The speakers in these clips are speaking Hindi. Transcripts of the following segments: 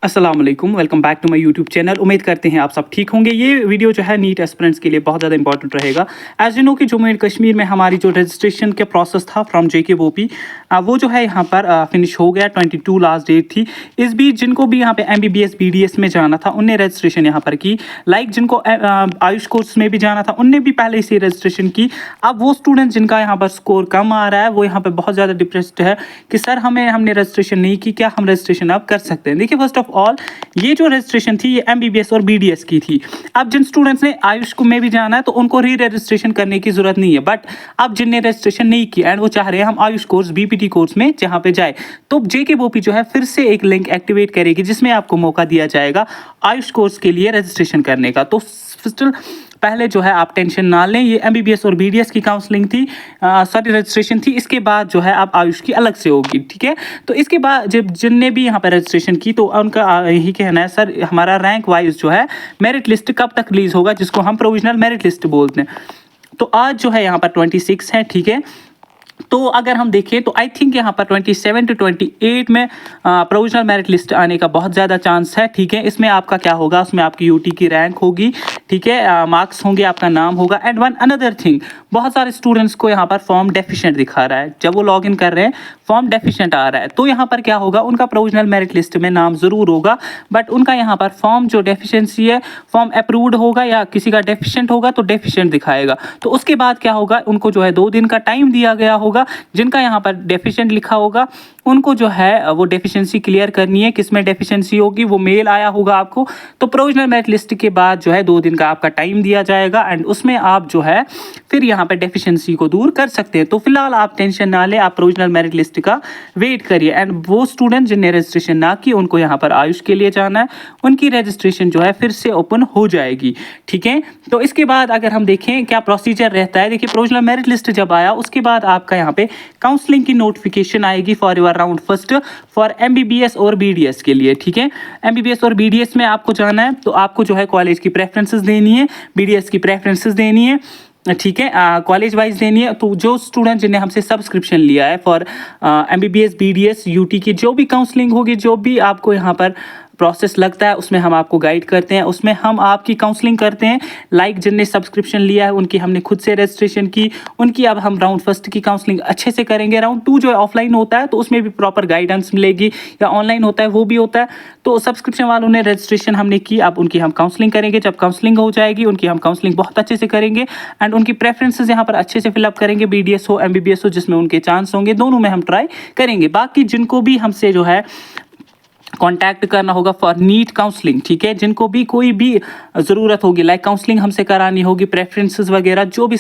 अस्सलाम वालेकुम, welcome back to my YouTube channel. उम्मीद करते हैं आप सब ठीक होंगे। ये वीडियो जो है नीट एस्पिरेंट्स के लिए बहुत ज़्यादा इंपॉर्टेंट रहेगा। एज यू नो कि जम्मू एंड कश्मीर में हमारी जो रजिस्ट्रेशन के प्रोसेस था फ्रॉम JKVOP वो जो है यहाँ पर फिनिश हो गया। 22 लास्ट डेट थी। इस बीच जिनको भी यहाँ पे MBBS BDS में जाना था उनने रजिस्ट्रेशन यहाँ पर की। लाइक जिनको आयुष कोर्स में भी जाना था उनने भी पहले से रजिस्ट्रेशन की। अब वो स्टूडेंट जिनका यहाँ पर स्कोर कम आ रहा है वो यहाँ पर बहुत ज़्यादा डिप्रेस्ड है कि सर हमने रजिस्ट्रेशन नहीं की, क्या हम रजिस्ट्रेशन अब कर सकते हैं। देखिए फर्स्ट ऑफ ऑल ये जो रजिस्ट्रेशन थी ये MBBS और BDS की थी। अब जिन स्टूडेंट्स ने आयुष को में भी जाना है तो उनको री रजिस्ट्रेशन करने की जरूरत नहीं है। बट अब जिनने रजिस्ट्रेशन नहीं किया एंड वो चाह रहे हैं हम आयुष कोर्स BPT कोर्स में जहाँ पे जाए, तो JKVOP जो है फिर से एक लिंक एक्टिवेट करेगी जिसमें आपको मौका दिया जाएगा आयुष कोर्स के लिए रजिस्ट्रेशन करने का। तो स्टिल पहले जो है आप टेंशन ना लें, ये MBBS और BDS की काउंसलिंग थी, सॉरी रजिस्ट्रेशन थी। इसके बाद जो है आप आयुष की अलग से होगी, ठीक है। तो इसके बाद जब जिनने भी यहाँ पर रजिस्ट्रेशन की तो उनका यही कहना है सर हमारा रैंक वाइज जो है मेरिट लिस्ट कब तक रिलीज होगा, जिसको हम प्रोविजनल मेरिट लिस्ट बोलते हैं। तो आज जो है यहाँ पर 26 है, ठीक है। तो अगर हम देखें तो आई थिंक यहाँ पर 27 to 28 में प्रोविजनल मेरिट लिस्ट आने का बहुत ज़्यादा चांस है, ठीक है। इसमें आपका क्या होगा, उसमें आपकी UT की रैंक होगी, ठीक है, मार्क्स होंगे, आपका नाम होगा। एंड वन अनदर थिंग, बहुत सारे स्टूडेंट्स को यहाँ पर फॉर्म डेफिशिएंट दिखा रहा है। जब वो लॉग इन कर रहे हैं फॉर्म डेफिशिएंट आ रहा है तो यहाँ पर क्या होगा, उनका प्रोविजनल मेरिट लिस्ट में नाम ज़रूर होगा बट उनका यहाँ पर फॉर्म जो डेफिशिएंसी है फॉर्म अप्रूव्ड होगा या किसी का डेफिशिएंट होगा तो डेफिशिएंट दिखाएगा। तो उसके बाद क्या होगा, उनको जो है 2 दिन का टाइम दिया गया होगा। जिनका यहाँ पर डेफिशिएंट लिखा होगा उनको जो है वो डेफिशिएंसी क्लियर करनी है। किसमें डेफिशिएंसी होगी वो मेल आया होगा आपको। तो प्रोविजनल मेरिट लिस्ट के बाद जो है 2 दिन का आपका टाइम दिया जाएगा एंड उसमें आप जो है फिर यहाँ पर डेफिशिएंसी को दूर कर सकते हैं। तो फिलहाल आप टेंशन ना लें, आप प्रोविजनल मेरिट लिस्ट का वेट करिए। एंड वो स्टूडेंट जिन्हें रजिस्ट्रेशन ना की उनको यहाँ पर आयुष के लिए जाना है, उनकी रजिस्ट्रेशन जो है फिर से ओपन हो जाएगी, ठीक है। तो इसके बाद अगर हम देखें क्या प्रोसीजर रहता है, देखिए प्रोविजनल मेरिट लिस्ट जब आया उसके बाद आपका यहाँ पे काउंसलिंग की नोटिफिकेशन आएगी for your round first for MBBS और BDS के लिए, ठीक है। MBBS और BDS में आपको जाना है तो आपको जो है कॉलेज की प्रेफरेंसेस देनी है, BDS की प्रेफरेंसेस देनी है, ठीक है, कॉलेज वाइज देनी है। तो जो स्टूडेंट जिन्हें हमसे सब्सक्रिप्शन लिया है फॉर MBBS BDS UT की जो भी काउंसलिंग होगी, जो भी आपको यहाँ पर प्रोसेस लगता है उसमें हम आपको गाइड करते हैं, उसमें हम आपकी काउंसलिंग करते हैं। लाइक जिनने सब्सक्रिप्शन लिया है उनकी हमने खुद से रजिस्ट्रेशन की, उनकी अब हम राउंड फर्स्ट की काउंसलिंग अच्छे से करेंगे। राउंड 2 जो है ऑफलाइन होता है तो उसमें भी प्रॉपर गाइडेंस मिलेगी, या ऑनलाइन होता है वो भी होता है। तो सब्सक्रिप्शन वालों ने रजिस्ट्रेशन हमने की, अब उनकी हम काउंसलिंग करेंगे। जब काउंसलिंग हो जाएगी उनकी हम काउंसलिंग बहुत अच्छे से करेंगे एंड उनकी प्रेफरेंसेस यहाँ पर अच्छे से फिलअप करेंगे। BDS हो MBBS हो जिसमें उनके चांस होंगे, दोनों में हम ट्राई करेंगे। बाकी जिनको भी हमसे जो है कांटेक्ट करना होगा फॉर नीट काउंसलिंग, ठीक है, जिनको भी कोई भी ज़रूरत होगी लाइक काउंसलिंग हमसे करानी होगी, प्रेफरेंसेस वगैरह जो भी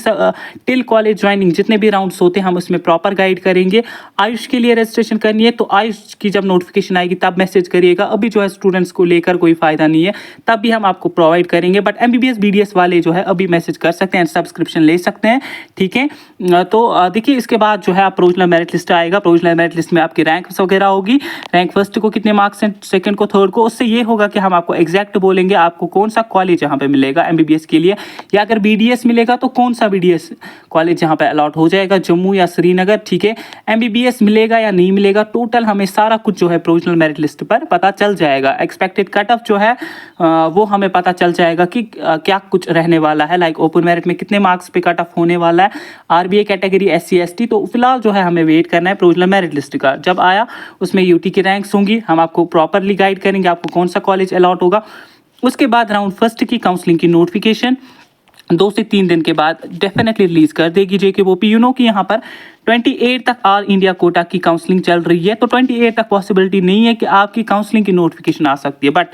टिल कॉलेज ज्वाइनिंग जितने भी राउंड्स होते हैं हम उसमें प्रॉपर गाइड करेंगे। आयुष के लिए रजिस्ट्रेशन करनी है तो आयुष की जब नोटिफिकेशन आएगी तब मैसेज करिएगा। अभी जो है स्टूडेंट्स को लेकर कोई फ़ायदा नहीं है, तब भी हम आपको प्रोवाइड करेंगे। बट MBBS BDS वाले जो है अभी मैसेज कर सकते हैं, सब्सक्रिप्शन ले सकते हैं, ठीक है। तो देखिए इसके बाद जो है आप प्रोविजनल मेरिट लिस्ट आएगा। प्रोविजनल मेरिट लिस्ट में आपकी रैंक वगैरह होगी, रैंक फर्स्ट को कितने मार्क्स, सेकंड को, थर्ड को। उससे ये होगा कि हम आपको एग्जैक्ट बोलेंगे आपको कौन सा कॉलेज यहाँ पे मिलेगा MBBS के लिए, या अगर BDS मिलेगा तो कौन सा BDS कॉलेज यहाँ पे अलॉट हो जाएगा, जम्मू या श्रीनगर, ठीक है। MBBS मिलेगा या नहीं मिलेगा, टोटल हमें सारा कुछ जो है प्रोविजनल मेरिट लिस्ट पर पता चल जाएगा। एक्सपेक्टेड कट ऑफ जो है वो हमें पता चल जाएगा कि क्या कुछ रहने वाला है। लाइक ओपन मेरिट में कितने मार्क्स पे कट ऑफ होने वाला है, RBA कैटेगरी SC ST। तो फिलहाल जो है हमें वेट करना है प्रोविजनल मेरिट लिस्ट का। जब आया उसमें UT की रैंक्स होंगी, हम आपको प्रॉपरली गाइड करेंगे आपको कौन सा कॉलेज अलॉट होगा। उसके बाद राउंड फर्स्ट की काउंसलिंग की नोटिफिकेशन 2 से 3 दिन के बाद डेफिनेटली रिलीज कर देगी JKVOP। यू नो कि यहाँ पर 28 तक ऑल इंडिया कोटा की काउंसलिंग चल रही है, तो 28 तक पॉसिबिलिटी नहीं है कि आपकी काउंसलिंग की नोटिफिकेशन आ सकती है। बट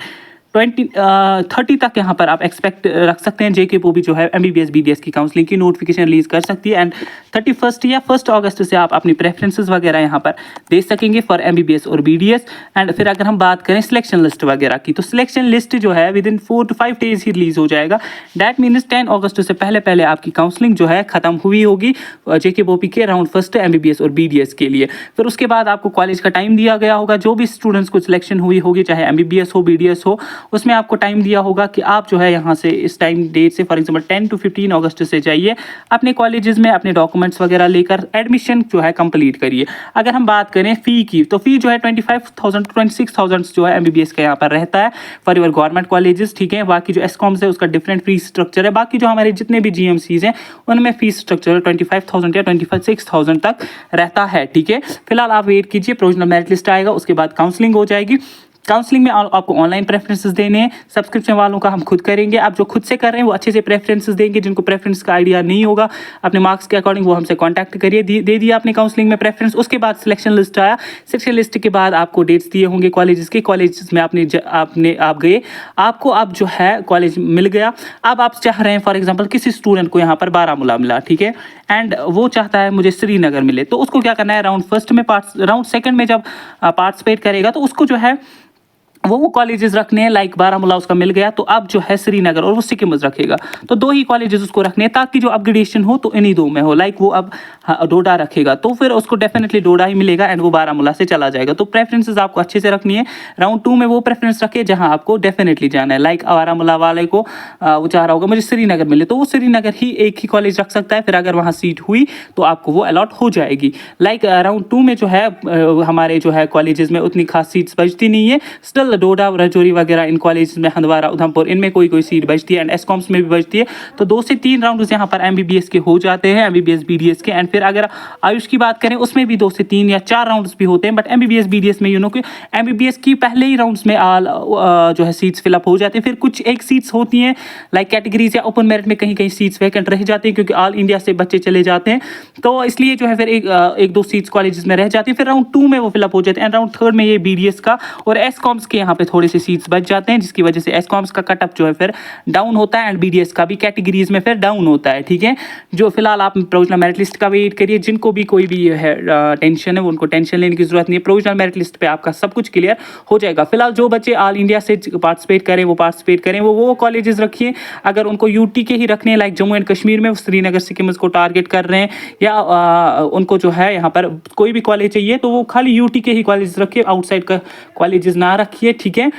30 तक यहाँ पर आप एक्सपेक्ट रख सकते हैं JKVOP जो है MBBS BDS की काउंसलिंग की नोटिफिकेशन रिलीज कर सकती है। एंड 31 या 1 अगस्त से आप अपनी प्रेफरेंसेस वगैरह यहाँ पर दे सकेंगे फॉर MBBS और BDS। एंड फिर अगर हम बात करें सिलेक्शन लिस्ट वगैरह की, तो सिलेक्शन लिस्ट जो है with in 4 to 5 days he release हो जाएगा। डैट मीन्स 10 अगस्त से पहले पहले आपकी काउंसलिंग जो है खत्म हुई होगी JKVOP के राउंड फर्स्ट MBBS और BDS के लिए। फिर उसके बाद आपको कॉलेज का टाइम दिया गया होगा, जो भी स्टूडेंट्स को सिलेक्शन हुई होगी चाहे MBBS हो BDS हो, उसमें आपको टाइम दिया होगा कि आप जो है यहाँ से इस टाइम डेट से फॉर एग्जाम्पल 10 to 15 अगस्त से जाइए अपने कॉलेजेस में अपने डॉक्यूमेंट्स वगैरह लेकर एडमिशन जो है कंप्लीट करिए। अगर हम बात करें फ़ी की, तो फ़ी जो है 25,000 26,000 जो है MBBS का यहाँ पर रहता है फॉर योर गवर्नमेंट कॉलेजेस, ठीक है। बाकी जो एसकॉम्स है उसका डिफरेंट फी स्ट्रक्चर है। बाकी जो हमारे जितने भी GMCs हैं उनमें फीस स्ट्रक्चर 25,000 या 26,000 तक रहता है, ठीक है। फिलहाल आप वेट कीजिए, प्रोविजनल मेरिट लिस्ट आएगा, उसके बाद काउंसलिंग हो जाएगी। काउंसलिंग में आपको ऑनलाइन प्रेफरेंसेस देने हैं। सब्सक्रिप्शन वालों का हम खुद करेंगे। आप जो खुद से कर रहे हैं वो अच्छे से प्रेफरेंसेस देंगे। जिनको प्रेफरेंस का आइडिया नहीं होगा अपने मार्क्स के अकॉर्डिंग, वो हमसे कांटेक्ट करिए। दे दिया आपने काउंसलिंग में प्रेफरेंस, उसके बाद सिलेक्शन लिस्ट आया। सिलेक्शन लिस्ट के बाद आपको डेट्स दिए होंगे कॉलेजेस के। कॉलेजेस में आप गए, आपको अब जो है कॉलेज मिल गया। अब आप चाह रहे हैं फॉर एग्जाम्पल किसी स्टूडेंट को यहाँ पर बारामूला मिला, ठीक है, एंड वो चाहता है मुझे श्रीनगर मिले, तो उसको क्या करना है, राउंड सेकंड में जब पार्टिसिपेट करेगा तो उसको जो है वो कॉलेजेस रखने हैं। लाइक बारामूला उसका मिल गया, तो अब जो है श्रीनगर और वो सिक्किम रखेगा, तो 2 ही कॉलेजेस उसको रखने हैं ताकि जो अपग्रेडेशन हो तो इन्हीं 2 में हो। लाइक वो अब डोडा रखेगा तो फिर उसको डेफिनेटली डोडा ही मिलेगा एंड वो बारामूला से चला जाएगा। तो प्रेफरेंसेस आपको अच्छे से रखनी है। राउंड 2 में वो प्रेफरेंस रखे जहाँ आपको डेफिनेटली जाना है। लाइक बारामूला वाले को वो चाह रहा होगा मुझे श्रीनगर मिले, तो वो श्रीनगर ही एक ही कॉलेज रख सकता है। फिर अगर वहाँ सीट हुई तो आपको वो अलॉट हो जाएगी। लाइक राउंड 2 में जो है हमारे जो है कॉलेजेस में उतनी खास सीट्स बचती नहीं है। स्टिल डोडा, राजौरी वगैरह इन कॉलेज में, हंदवाड़ा, उधमपुर, इनमें कोई सीट बचती है एंड एसकॉम्स में भी बचती है। तो 2 से 3 राउंड यहाँ पर MBBS के हो जाते हैं, MBBS BDS के। एंड फिर अगर आयुष की बात करें उसमें भी 2 से 3 या 4 राउंड्स भी होते हैं। बट MBBS BDS में कि MBBS की पहले ही राउंड्स में जो है सीट्स फिलअप हो जाती है। फिर कुछ एक सीट्स होती हैं लाइक कैटेगरीज या ओपन मेरिट में कहीं सीट्स वैकेंट रह जाती हैं क्योंकि ऑल इंडिया से बच्चे चले जाते हैं, तो इसलिए जो है फिर एक 2 सीट्स कॉलेजेस में रह जाती है। फिर राउंड 2 में वो फिलअप हो जाते हैं एंड राउंड 3 में ये BDS का और एसकॉम्स के यहाँ पे थोड़े से सीट्स बच जाते हैं, जिसकी वजह से एसकॉम्स का कटअप जो है फिर डाउन होता है एंड BDS का भी कैटेगरीज में फिर डाउन होता है, ठीक है। जो फिलहाल आप प्रोविजनल मेरिट लिस्ट का वेट करिए। जिनको भी कोई भी है टेंशन है वो उनको टेंशन लेने की जरूरत नहीं है। प्रोविजनल मेरिट लिस्ट पे आपका सब कुछ क्लियर हो जाएगा। फिलहाल जो बच्चे ऑल इंडिया से पार्टिसिपेट करें वो कॉलेजेस रखिए। अगर उनको UT के ही रखने लाइक जम्मू एंड कश्मीर में श्रीनगर सिक्किम को टारगेट कर रहे हैं या उनको जो है यहाँ पर कोई भी कॉलेज चाहिए तो वो खाली UT के ही कॉलेज रखिए, आउटसाइड का कॉलेजेस ना रखिए, ठीक है।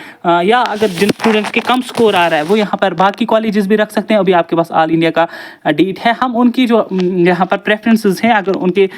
या अगर जिन स्टूडेंट्स के कम स्कोर आ रहा है वो यहाँ पर बाकी कॉलेजेस भी रख सकते हैं। अभी आपके पास ऑल इंडिया का डेट है, हम उनकी जो यहाँ पर प्रेफरेंसेस हैं अगर उनके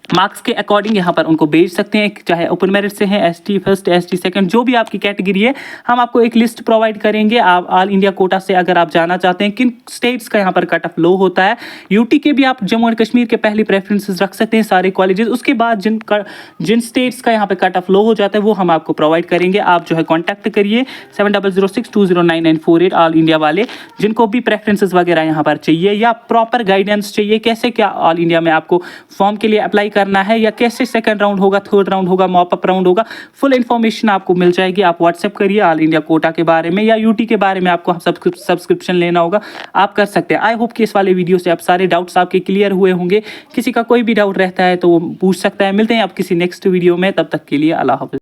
मार्क्स के अकॉर्डिंग यहाँ पर उनको भेज सकते हैं, चाहे ओपन मेरिट से हैं, ST फर्स्ट, ST सेकंड, जो भी आपकी कैटेगरी है हम आपको एक लिस्ट प्रोवाइड करेंगे। आप ऑल इंडिया कोटा से अगर आप जाना चाहते हैं किन स्टेट्स का यहाँ पर कट ऑफ लो होता है, UT के भी आप जम्मू एंड कश्मीर के पहले प्रेफरेंसेस रख सकते हैं सारे कॉलेजेस। उसके बाद जिन स्टेट्स का यहाँ पर कट ऑफ लो हो जाता है वो हम आपको प्रोवाइड करेंगे। आप जो है कॉन्टैक्ट करिए 7006209948 ऑल इंडिया वाले, जिनको भी प्रेफरेंसेस वगैरह यहाँ पर चाहिए या प्रॉपर गाइडेंस चाहिए कैसे क्या ऑल इंडिया में आपको फॉर्म के लिए अप्लाई करना है या कैसे सेकंड राउंड होगा, थर्ड राउंड होगा, मॉप अप राउंड होगा, फुल इन्फॉर्मेशन आपको मिल जाएगी। आप व्हाट्सएप करिए। ऑल इंडिया कोटा के बारे में या UT के बारे में आपको सब्सक्रिप्शन लेना होगा, आप कर सकते हैं। आई होप कि इस वाले वीडियो से आप सारे डाउट्स आपके क्लियर हुए होंगे। किसी का कोई भी डाउट रहता है तो वो पूछ सकता है। मिलते हैं आप किसी नेक्स्ट वीडियो में, तब तक के लिए अल्लाह हाफिज़।